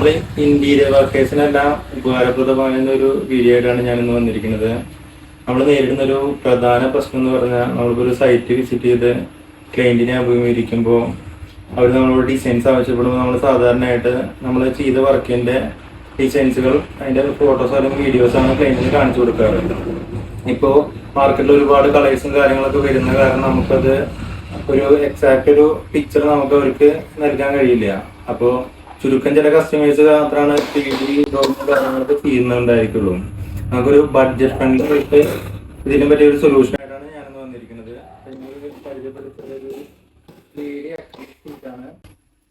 നമ്മൾ ഇന്റീരിയർ വർക്കേഴ്സിനെല്ലാം ഉപകാരപ്രദമായ ഒരു വീഡിയോ ആയിട്ടാണ് ഞാനിന്ന് വന്നിരിക്കുന്നത്. നമ്മൾ നേരിടുന്ന ഒരു പ്രധാന പ്രശ്നം എന്ന് പറഞ്ഞാൽ, നമ്മളിപ്പോൾ സൈറ്റ് വിസിറ്റ് ചെയ്ത് ക്ലയന്റിനെ അഭിമുഖീകരിക്കുമ്പോൾ അവർ നമ്മളോട് ഡിസൈൻസ് ആവശ്യപ്പെടുമ്പോൾ നമ്മൾ സാധാരണയായിട്ട് നമ്മൾ ചെയ്ത വർക്കിന്റെ ഡിസൈൻസുകൾ അതിന്റെ ഫോട്ടോസ് അല്ലെങ്കിൽ വീഡിയോസ് ആണ് ക്ലയന്റിന് കാണിച്ചു കൊടുക്കാറ്. ഇപ്പോൾ മാർക്കറ്റിൽ ഒരുപാട് കളേഴ്സും കാര്യങ്ങളൊക്കെ വരുന്ന കാരണം നമുക്കത് ഒരു എക്സാക്ട് ഒരു പിക്ചർ നമുക്ക് അവർക്ക് നൽകാൻ കഴിയില്ല. അപ്പോൾ ചുരുക്കം ചില കസ്റ്റമേഴ്സ് മാത്രമാണ് 3D ഡ്രോയിങ് കാര്യങ്ങളൊക്കെ ചെയ്യുന്നുണ്ടായിരിക്കുള്ളൂ. നമുക്കൊരു ബഡ്ജറ്റ് ഫ്രണ്ട്ലി ആയിട്ട് ഇതിനെ പറ്റിയ ഒരു സൊല്യൂഷൻ ആയിട്ടാണ് ഞാനിന്ന് വന്നിരിക്കുന്നത്.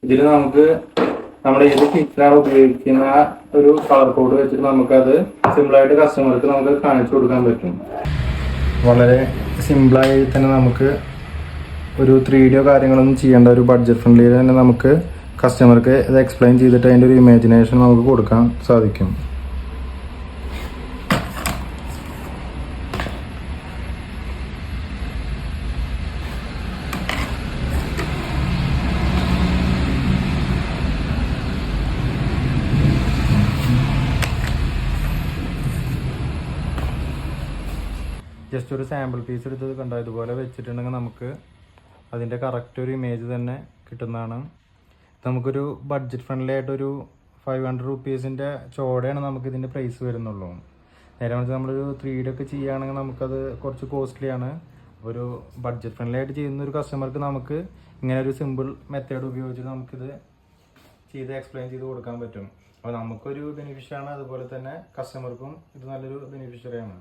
ഇതിൽ നമുക്ക് നമ്മുടെ ഏത് പിക്ചറാണ് ഉപയോഗിക്കുന്ന ഒരു കളർ കോഡ് വെച്ചിട്ട് നമുക്കത് സിമ്പിളായിട്ട് കസ്റ്റമർക്ക് നമുക്ക് കാണിച്ചു കൊടുക്കാൻ പറ്റും. വളരെ സിമ്പിളായി തന്നെ നമുക്ക് ഒരു 3D കാര്യങ്ങളൊന്നും ചെയ്യേണ്ട ഒരു ബഡ്ജറ്റ് ഫ്രണ്ട്ലി തന്നെ നമുക്ക് കസ്റ്റമർക്ക് ഇത് എക്സ്പ്ലെയിൻ ചെയ്തിട്ട് അതിൻ്റെ ഒരു ഇമാജിനേഷൻ നമുക്ക് കൊടുക്കാൻ സാധിക്കും. ജസ്റ്റ് ഒരു സാമ്പിൾ പീസ് എടുത്ത് കണ്ടോ, ഇതുപോലെ വെച്ചിട്ടുണ്ടെങ്കിൽ നമുക്ക് അതിൻ്റെ കറക്റ്റ് ഒരു ഇമേജ് തന്നെ കിട്ടുന്നതാണ്. നമുക്കൊരു ബഡ്ജറ്റ് ഫ്രണ്ട്ലി ആയിട്ടൊരു 500 റുപ്പീസിൻ്റെ ചോടയാണ് നമുക്ക് ഇതിൻ്റെ പ്രൈസ് വരുന്നുള്ളൂ. നേരെ മറിച്ച് നമ്മളൊരു 3D ഒക്കെ ചെയ്യുകയാണെങ്കിൽ നമുക്കത് കുറച്ച് കോസ്റ്റ്ലിയാണ്. ഒരു ബഡ്ജറ്റ് ഫ്രണ്ട്ലി ആയിട്ട് ചെയ്യുന്ന ഒരു കസ്റ്റമർക്ക് നമുക്ക് ഇങ്ങനെ ഒരു സിമ്പിൾ മെത്തേഡ് ഉപയോഗിച്ചിട്ട് നമുക്കിത് ചെയ്ത് എക്സ്പ്ലെയിൻ ചെയ്ത് കൊടുക്കാൻ പറ്റും. അപ്പോൾ നമുക്കൊരു ബെനിഫിഷ്യറാണ്, അതുപോലെ തന്നെ കസ്റ്റമർക്കും ഇത് നല്ലൊരു ബെനിഫിഷ്യറിയാണ്.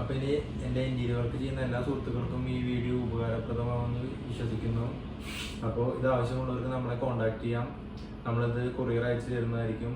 അപ്പോൾ ഇനി എൻ്റെ ഇന്റീരിയർ വർക്ക് ചെയ്യുന്ന എല്ലാ സുഹൃത്തുക്കൾക്കും ഈ വീഡിയോ ഉപകാരപ്രദമാണെന്ന് വിശ്വസിക്കുന്നു. അപ്പോൾ ഇത് ആവശ്യമുള്ളവർക്ക് നമ്മളെ കോൺടാക്ട് ചെയ്യാം. നമ്മളിത് കൊറിയർ അയച്ചു തരുന്നതായിരിക്കും.